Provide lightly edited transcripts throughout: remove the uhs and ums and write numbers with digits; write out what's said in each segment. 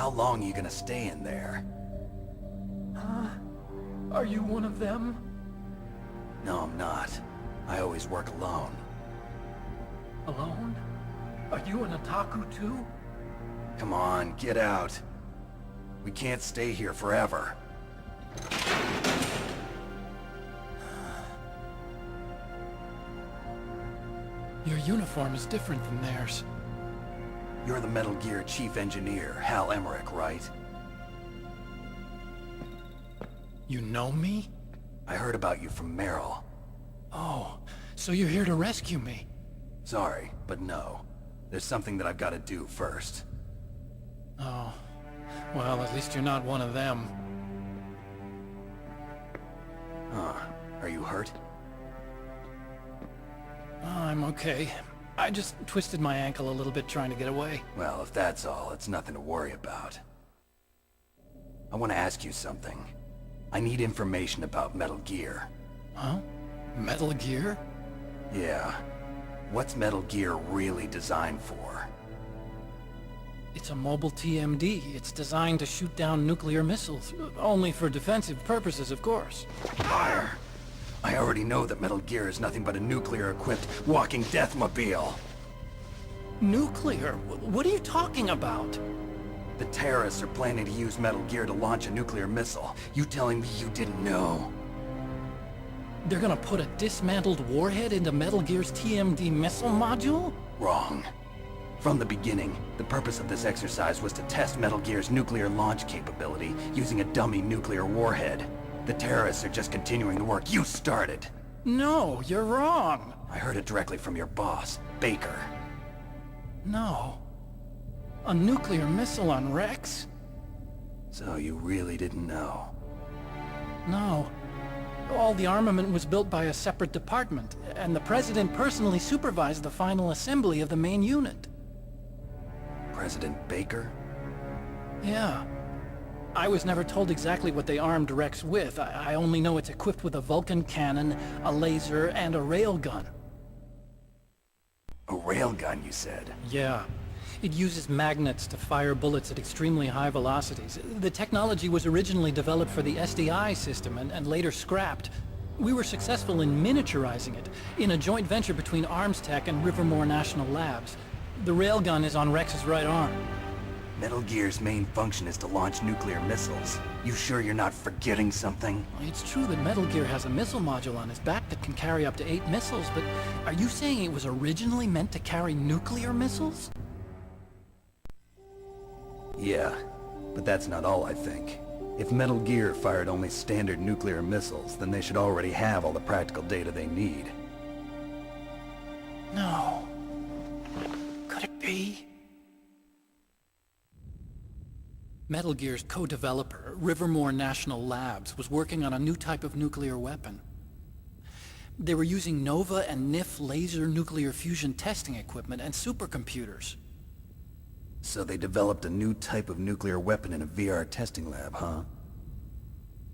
How long are you gonna stay in there? Huh? Are you one of them? No, I'm not. I always work alone. Alone? Are you an otaku too? Come on, get out. We can't stay here forever. Your uniform is different than theirs. You're the Metal Gear Chief Engineer, Hal Emmerich, right? You know me? I heard about you from Meryl. Oh, so you're here to rescue me? Sorry, but no. There's something that I've got to do first. Oh, well, at least you're not one of them. Huh. Are you hurt? Oh, I'm okay. I just twisted my ankle a little bit trying to get away. Well, if that's all, it's nothing to worry about. I want to ask you something. I need information about Metal Gear. Huh? Metal Gear? Yeah. What's Metal Gear really designed for? It's a mobile TMD. It's designed to shoot down nuclear missiles. Only for defensive purposes, of course. Fire! I already know that Metal Gear is nothing but a nuclear-equipped walking deathmobile. Nuclear? What are you talking about? The terrorists are planning to use Metal Gear to launch a nuclear missile. You telling me you didn't know? They're gonna put a dismantled warhead into Metal Gear's TMD missile module? Wrong. From the beginning, the purpose of this exercise was to test Metal Gear's nuclear launch capability using a dummy nuclear warhead. The terrorists are just continuing the work you started. No, you're wrong. I heard it directly from your boss, Baker. No. A nuclear missile on Rex? So you really didn't know? No. All the armament was built by a separate department, and the President personally supervised the final assembly of the main unit. President Baker? Yeah. I was never told exactly what they armed Rex with. I only know it's equipped with a Vulcan cannon, a laser, and a railgun. A railgun, you said? Yeah. It uses magnets to fire bullets at extremely high velocities. The technology was originally developed for the SDI system and later scrapped. We were successful in miniaturizing it, in a joint venture between ArmsTech and Rivermore National Labs. The railgun is on Rex's right arm. Metal Gear's main function is to launch nuclear missiles. You sure you're not forgetting something? It's true that Metal Gear has a missile module on its back that can carry up to 8 missiles, but are you saying it was originally meant to carry nuclear missiles? Yeah, but that's not all I think. If Metal Gear fired only standard nuclear missiles, then they should already have all the practical data they need. No. Could it be? Metal Gear's co-developer, Rivermore National Labs, was working on a new type of nuclear weapon. They were using NOVA and NIF laser nuclear fusion testing equipment and supercomputers. So they developed a new type of nuclear weapon in a VR testing lab, huh?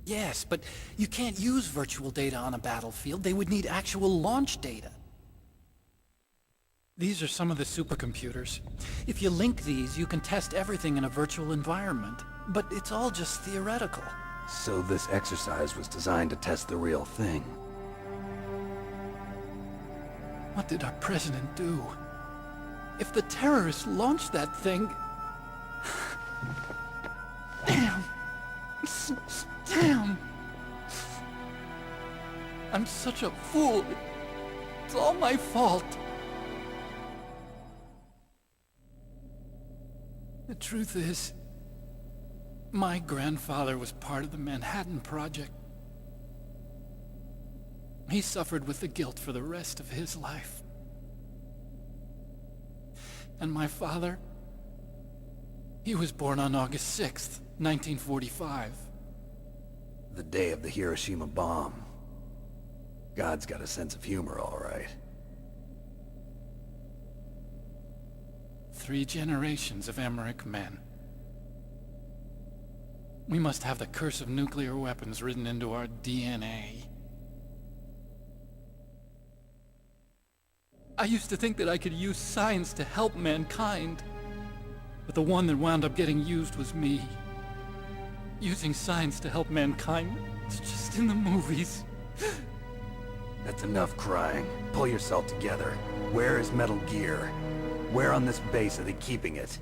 Yes, but you can't use virtual data on a battlefield. They would need actual launch data. These are some of the supercomputers. If you link these, you can test everything in a virtual environment. But it's all just theoretical. So this exercise was designed to test the real thing. What did our president do? If the terrorists launched that thing... Damn! Damn! I'm such a fool. It's all my fault. The truth is, my grandfather was part of the Manhattan Project. He suffered with the guilt for the rest of his life. And my father, he was born on August 6th, 1945. The day of the Hiroshima bomb. God's got a sense of humor, all right. 3 generations of Emmerich men. We must have the curse of nuclear weapons written into our DNA. I used to think that I could use science to help mankind. But the one that wound up getting used was me. Using science to help mankind. It's just in the movies. That's enough crying. Pull yourself together. Where is Metal Gear? Where on this base are they keeping it?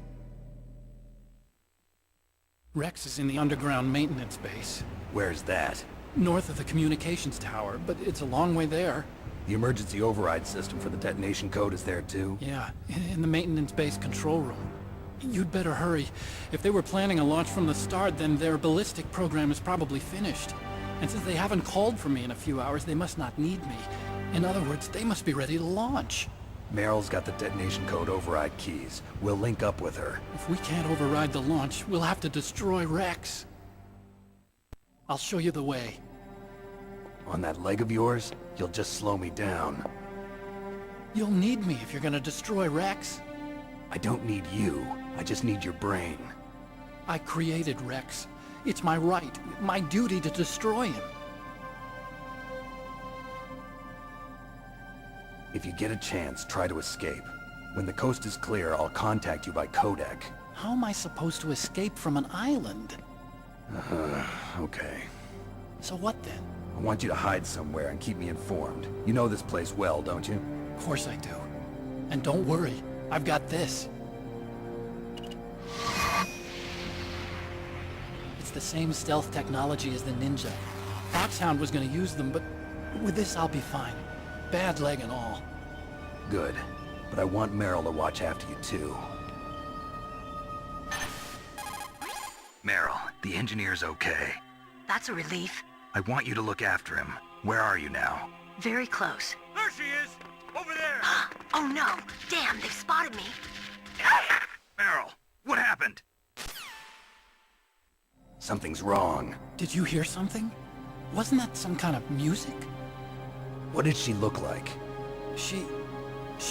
Rex is in the underground maintenance base. Where's that? North of the communications tower, but it's a long way there. The emergency override system for the detonation code is there too? Yeah, in the maintenance base control room. You'd better hurry. If they were planning a launch from the start, then their ballistic program is probably finished. And since they haven't called for me in a few hours, they must not need me. In other words, they must be ready to launch. Meryl's got the detonation code override keys. We'll link up with her. If we can't override the launch, we'll have to destroy Rex. I'll show you the way. On that leg of yours, you'll just slow me down. You'll need me if you're gonna destroy Rex. I don't need you. I just need your brain. I created Rex. It's my right, my duty to destroy him. If you get a chance, try to escape. When the coast is clear, I'll contact you by codec. How am I supposed to escape from an island? Okay. So what then? I want you to hide somewhere and keep me informed. You know this place well, don't you? Of course I do. And don't worry, I've got this. It's the same stealth technology as the Ninja. Foxhound was gonna use them, but with this I'll be fine. Bad leg and all. Good. But I want Meryl to watch after you too. Meryl, the engineer's okay. That's a relief. I want you to look after him. Where are you now? Very close. There she is! Over there! Oh no! Damn, they've spotted me! Meryl, what happened? Something's wrong. Did you hear something? Wasn't that some kind of music? What did she look like? She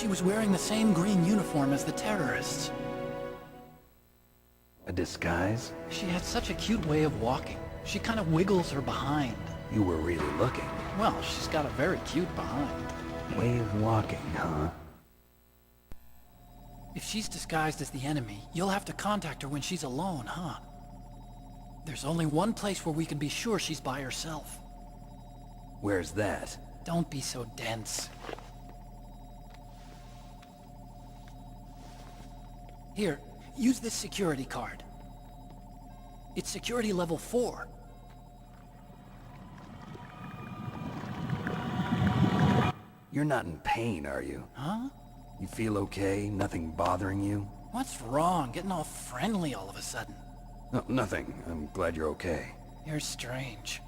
was wearing the same green uniform as the terrorists. A disguise? She had such a cute way of walking. She kind of wiggles her behind. You were really looking. Well, she's got a very cute behind. Way of walking, huh? If she's disguised as the enemy, you'll have to contact her when she's alone, huh? There's only one place where we can be sure she's by herself. Where's that? Don't be so dense. Here, use this security card. It's security level 4. You're not in pain, are you? Huh? You feel okay? Nothing bothering you? What's wrong? Getting all friendly all of a sudden. No, nothing. I'm glad you're okay. You're strange.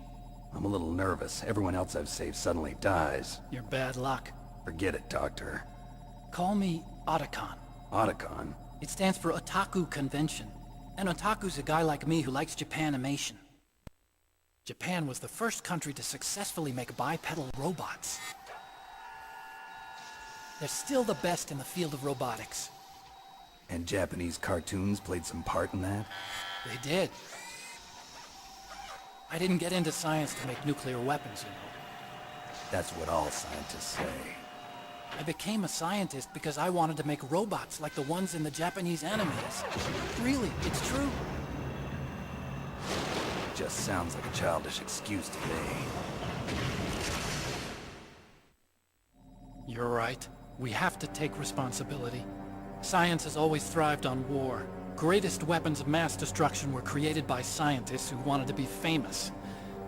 I'm a little nervous. Everyone else I've saved suddenly dies. You're bad luck. Forget it, Doctor. Call me Otacon. Otacon? It stands for Otaku Convention. An otaku's a guy like me who likes Japanimation. Japan was the first country to successfully make bipedal robots. They're still the best in the field of robotics. And Japanese cartoons played some part in that? They did. I didn't get into science to make nuclear weapons, you know. That's what all scientists say. I became a scientist because I wanted to make robots like the ones in the Japanese animes. Really, it's true. Just sounds like a childish excuse to me. You're right. We have to take responsibility. Science has always thrived on war. Greatest weapons of mass destruction were created by scientists who wanted to be famous.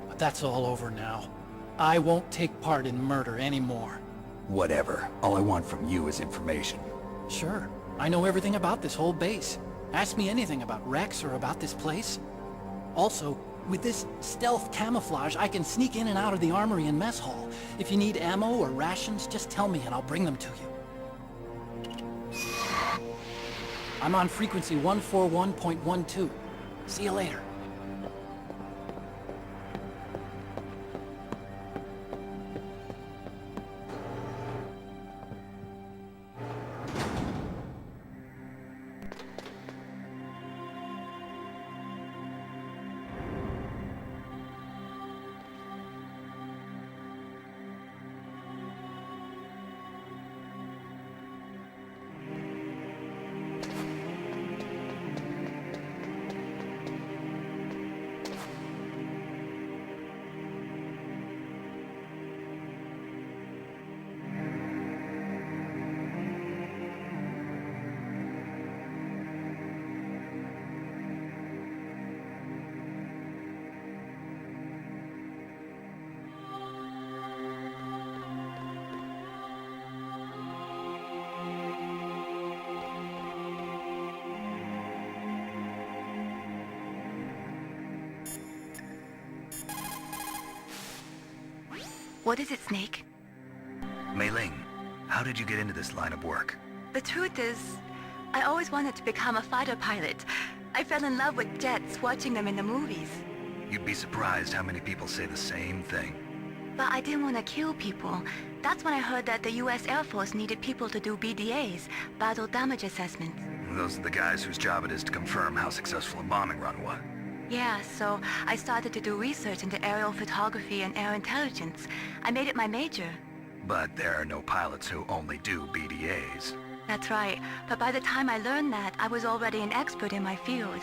But that's all over now. I won't take part in murder anymore. Whatever. All I want from you is information. Sure. I know everything about this whole base. Ask me anything about Rex or about this place. Also, with this stealth camouflage, I can sneak in and out of the armory and mess hall. If you need ammo or rations, just tell me and I'll bring them to you. I'm on frequency 141.12. See you later. What is it, Snake? Mei Ling, how did you get into this line of work? The truth is, I always wanted to become a fighter pilot. I fell in love with jets watching them in the movies. You'd be surprised how many people say the same thing. But I didn't want to kill people. That's when I heard that the US Air Force needed people to do BDAs, battle damage assessments. Those are the guys whose job it is to confirm how successful a bombing run was. Yeah, so I started to do research into aerial photography and air intelligence. I made it my major. But there are no pilots who only do BDAs. That's right, but by the time I learned that, I was already an expert in my field.